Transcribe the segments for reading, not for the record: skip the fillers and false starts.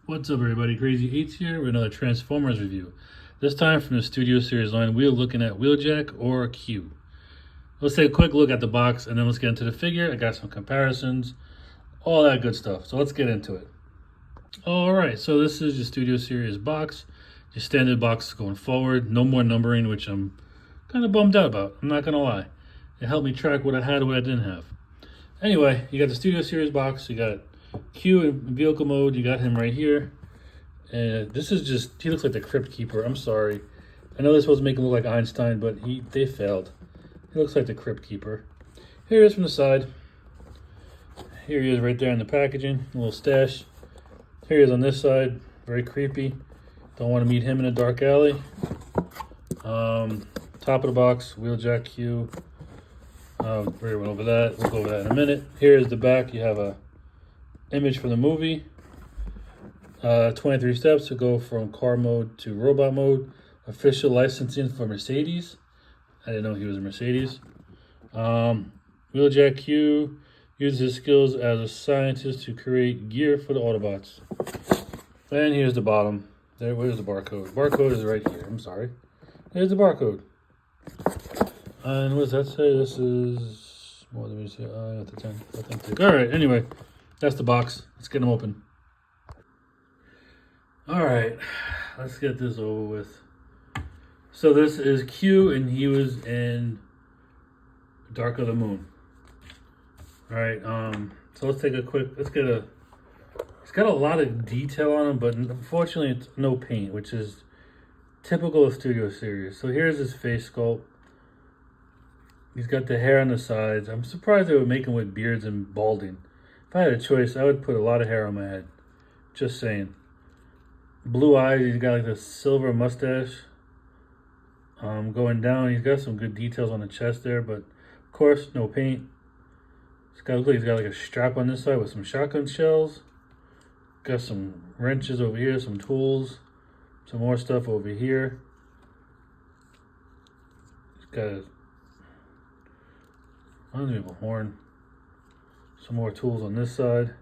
What's up everybody, Crazy Eights here with another Transformers review. This time from the Studio Series line, we're looking at Wheeljack or Q. Let's take a quick look at the box and then let's get into the figure. I got some comparisons, all that good stuff. So let's get into it. Alright, so this is your Studio Series box. Your standard box going forward. No more numbering, which I'm kind of bummed out about. I'm not going to lie. It helped me track what I had and what I didn't have. Anyway, you got the Studio Series box. You got Q in vehicle mode. You got him right here. And this is just, he looks like the Crypt Keeper. I'm sorry. I know they're supposed to make him look like Einstein, but they failed. He looks like the Crypt Keeper. Here he is from the side. Here he is right there in the packaging. A little stash. Here he is on this side. Very creepy. Don't want to meet him in a dark alley. Top of the box, Wheeljack Q. We already went over that. We'll go over that in a minute. Here's the back. You have a image from the movie. 23 steps to go from car mode to robot mode. Official licensing for Mercedes. I didn't know he was a Mercedes. Wheeljack Q uses his skills as a scientist to create gear for the Autobots. And here's the bottom. Where's the barcode? Barcode is right here. I'm sorry. There's the barcode. And what does that say? This is more than we say. At the 10. All right. Anyway, that's the box. Let's get them open. All right. Let's get this over with. So this is Q, and he was in Dark of the Moon. All right. So let's take a quick. It's got a lot of detail on him, but unfortunately, it's no paint, which is typical of Studio Series. So here's his face sculpt. He's got the hair on the sides. I'm surprised they would make him with beards and balding. If I had a choice, I would put a lot of hair on my head. Just saying. Blue eyes. He's got like the silver mustache. Going down, he's got some good details on the chest there, but of course, no paint. He's got like a strap on this side with some shotgun shells. Got some wrenches over here, some tools, some more stuff over here. He's got I don't even have a horn. Some more tools on this side.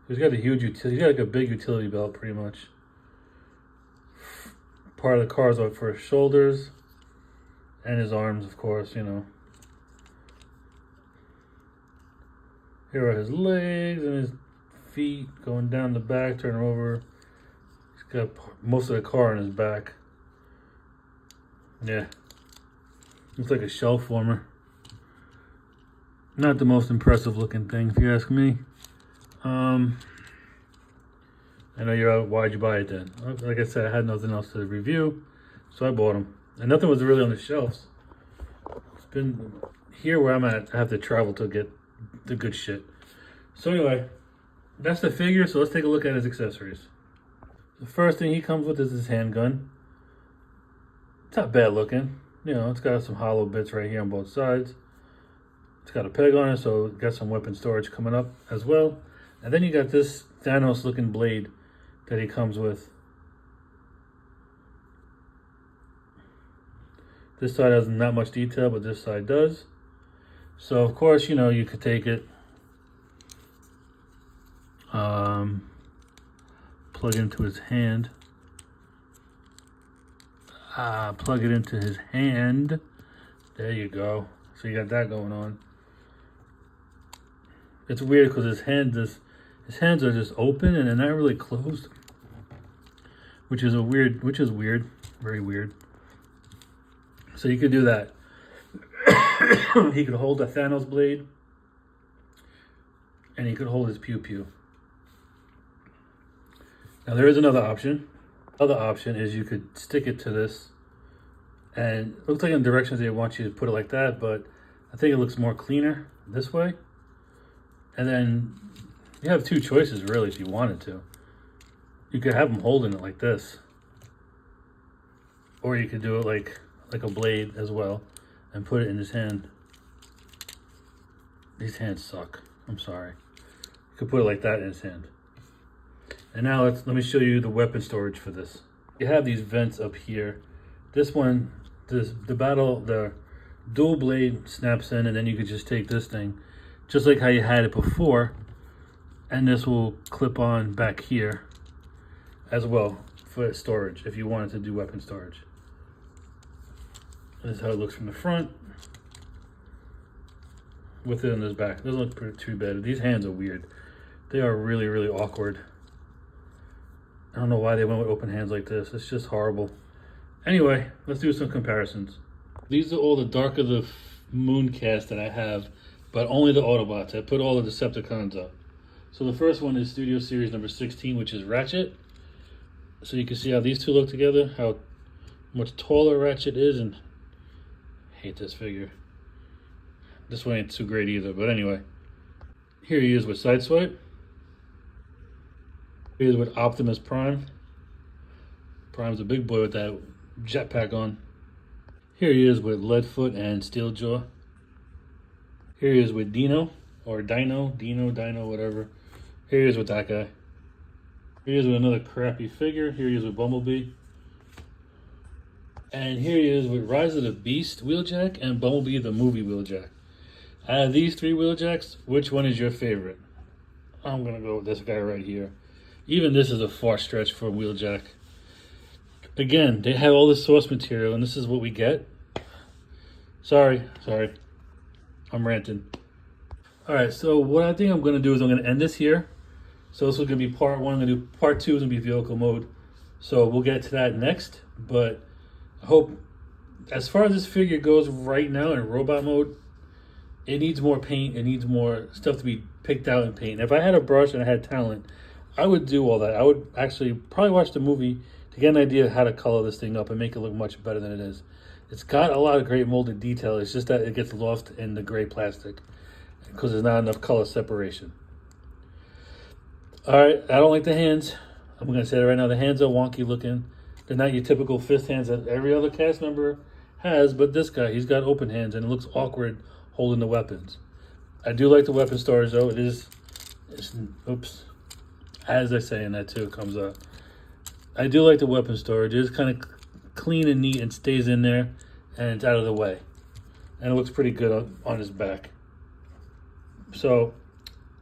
He's got a huge utility. He's got like a big utility belt, pretty much. Part of the car's up for his shoulders and his arms, of course. You know. Here are his legs and his feet going down the back, turn over. He's got most of the car on his back. Yeah. Looks like a shelf warmer. Not the most impressive looking thing, if you ask me. I know you're out. Why'd you buy it then? Like I said, I had nothing else to review, so I bought them. And nothing was really on the shelves. It's been here where I'm at. I have to travel to get the good shit. So anyway, that's the figure. So let's take a look at his accessories. The first thing he comes with is his handgun. It's not bad looking. You know, it's got some hollow bits right here on both sides. It's got a peg on it, so it's got some weapon storage coming up as well. And then you got this Thanos looking blade that he comes with. This side has not much detail, but this side does. So of course, you know, you could take it, plug it into his hand. Plug it into his hand. There you go. So you got that going on. It's weird because his hands are just open and they're not really closed, which is weird, very weird. So you could do that. He could hold a Thanos blade, and he could hold his pew pew. Now there is another option. Other option is you could stick it to this, and it looks like in directions they want you to put it like that, but I think it looks more cleaner this way. And then you have two choices really if you wanted to. You could have him holding it like this, or you could do it like a blade as well and put it in his hand. These hands suck. I'm sorry. You could put it like that in his hand. And now let me show you the weapon storage for this. You have these vents up here. This one, the dual blade snaps in, and then you could just take this thing, just like how you had it before, and this will clip on back here as well for storage if you wanted to do weapon storage. This is how it looks from the front with it in this back. It doesn't look too bad. These hands are weird. They are really, really awkward. I don't know why they went with open hands like this. It's just horrible. Anyway, let's do some comparisons. These are all the Dark of the Moon cast that I have, but only the Autobots. I put all the Decepticons up. So the first one is Studio Series number 16, which is Ratchet. So you can see how these two look together, how much taller Ratchet is, and I hate this figure. This one ain't too great either, but anyway. Here he is with Sideswipe. Here he is with Optimus Prime. Prime's a big boy with that jetpack on. Here he is with Leadfoot and Steeljaw. Here he is with Dino, or Dino, whatever. Here he is with that guy. Here he is with another crappy figure. Here he is with Bumblebee. And here he is with Rise of the Beast Wheeljack and Bumblebee the movie Wheeljack. Out of these three Wheeljacks, which one is your favorite? I'm gonna go with this guy right here. Even this is a far stretch for Wheeljack. Again, they have all this source material, and this is what we get. Sorry. I'm ranting. All right, so what I think I'm going to do is I'm going to end this here. So this is going to be part one. I'm going to do part two is going to be vehicle mode. So we'll get to that next. But I hope, as far as this figure goes right now in robot mode, it needs more paint. It needs more stuff to be picked out and paint. If I had a brush and I had talent, I would do all that. I would actually probably watch the movie to get an idea of how to color this thing up and make it look much better than it is. It's got a lot of great molded detail. It's just that it gets lost in the gray plastic because there's not enough color separation. All right, I don't like the hands. I'm going to say it right now. The hands are wonky looking. They're not your typical fist hands that every other cast member has, but this guy, he's got open hands and it looks awkward holding the weapons. I do like the weapon storage though. Oops. As I say in that too, it comes up. I do like the weapon storage. It is kind of clean and neat and stays in there and it's out of the way. And it looks pretty good on his back. So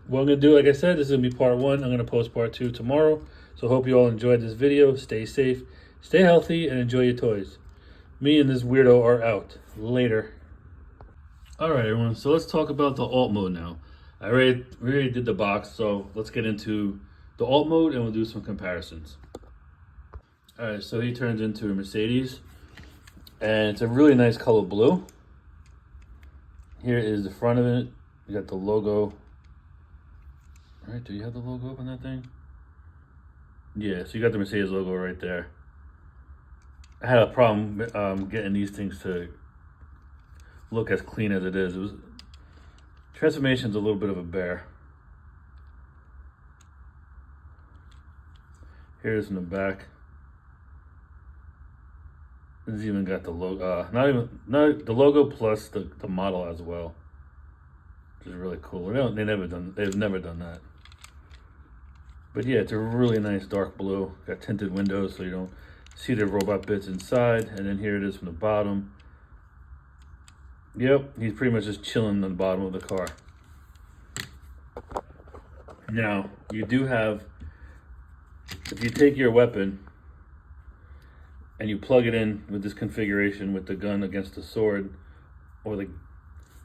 what I'm going to do, like I said, this is going to be part one. I'm going to post part two tomorrow. So hope you all enjoyed this video. Stay safe, stay healthy, and enjoy your toys. Me and this weirdo are out. Later. All right, everyone. So let's talk about the alt mode now. We already did the box, so let's get into the alt mode and we'll do some comparisons. All right, so he turns into a Mercedes, and it's a really nice color blue. Here is the front of it. You got the logo. All right, do you have the logo up on that thing? Yeah, so you got the Mercedes logo right there. I had a problem getting these things to look as clean as it is. Transformation's a little bit of a bear. Here's in the back. It's even got the logo, not the logo plus the model as well, which is really cool. They've never done that. But yeah, it's a really nice dark blue. Got tinted windows so you don't see the robot bits inside. And then here it is from the bottom. Yep, he's pretty much just chilling on the bottom of the car. Now, you do have, if you take your weapon and you plug it in with this configuration with the gun against the sword or the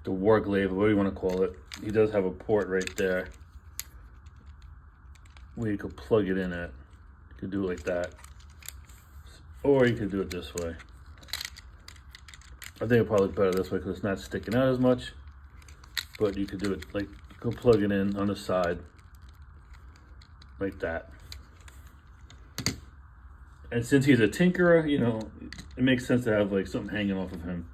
Warglaive, or whatever you want to call it, he does have a port right there where you could plug it in at. You could do it like that. Or you could do it this way. I think it'll probably look better this way because it's not sticking out as much. But you could do it like, go plug it in on the side like that. And since he's a tinkerer, you know, it makes sense to have like something hanging off of him.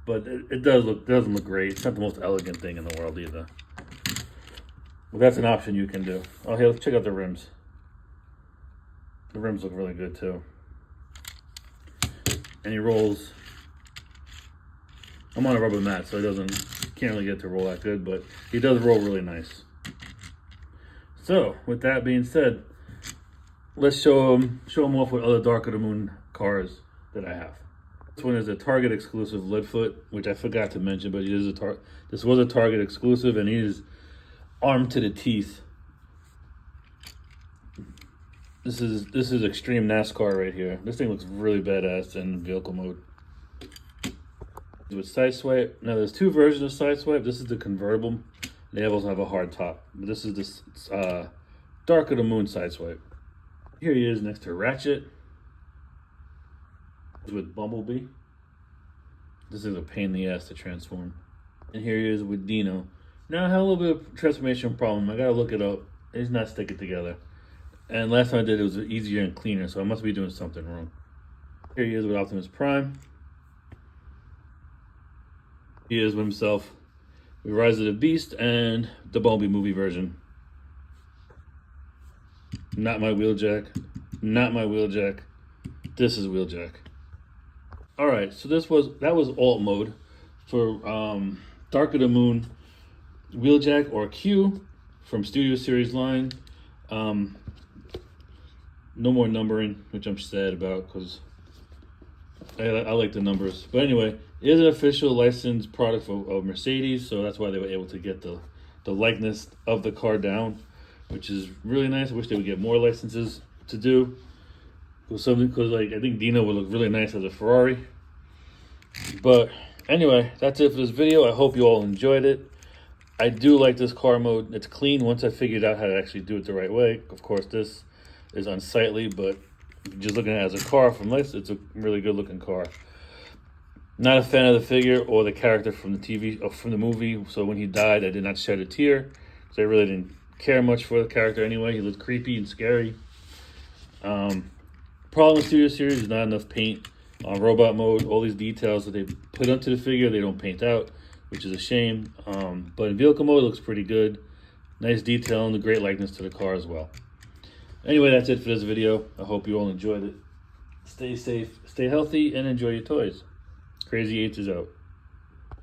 But it doesn't look great. It's not the most elegant thing in the world either. Well, that's an option you can do. Oh, hey, let's check out the rims. The rims look really good too. And he rolls. I'm on a rubber mat, so can't really get to roll that good, but he does roll really nice. So, with that being said, let's show him off with other Dark of the Moon cars that I have. This one is a Target exclusive Leadfoot, which I forgot to mention, but this was a Target exclusive, and he is armed to the teeth. This is extreme NASCAR right here. This thing looks really badass in vehicle mode. With Sideswipe. Now there's two versions of Sideswipe. This is the convertible. They also have a hard top. But this is this Dark of the Moon Sideswipe. Here he is next to Ratchet. With Bumblebee. This is a pain in the ass to transform. And here he is with Dino. Now I had a little bit of transformation problem. I gotta look it up. It's not sticking together. And last time I did it was easier and cleaner, so I must be doing something wrong. Here he is with Optimus Prime. He is with himself. We Rise of the Beast and the Bumblebee movie version. Not my Wheeljack. Not my Wheeljack. This is Wheeljack. Alright, so that was alt mode for Dark of the Moon Wheeljack or Q from Studio Series line. No more numbering, which I'm sad about because I like the numbers. But anyway, it is an official licensed product of Mercedes, so that's why they were able to get the likeness of the car down, which is really nice. I wish they would get more licenses to do. Because like I think Dino would look really nice as a Ferrari. But anyway, that's it for this video. I hope you all enjoyed it. I do like this car mode. It's clean once I figured out how to actually do it the right way. Of course, this is unsightly, but just looking at it as a car from this, it's a really good looking car. Not a fan of the figure or the character from the TV or from the movie. So when he died, I did not shed a tear because I really didn't care much for the character anyway. He looked creepy and scary. Problem with Studio Series is not enough paint on robot mode. All these details that they put onto the figure, they don't paint out, which is a shame. But in vehicle mode, it looks pretty good. Nice detail and a great likeness to the car as well. Anyway, that's it for this video. I hope you all enjoyed it. Stay safe, stay healthy, and enjoy your toys. Crazy 8s is out.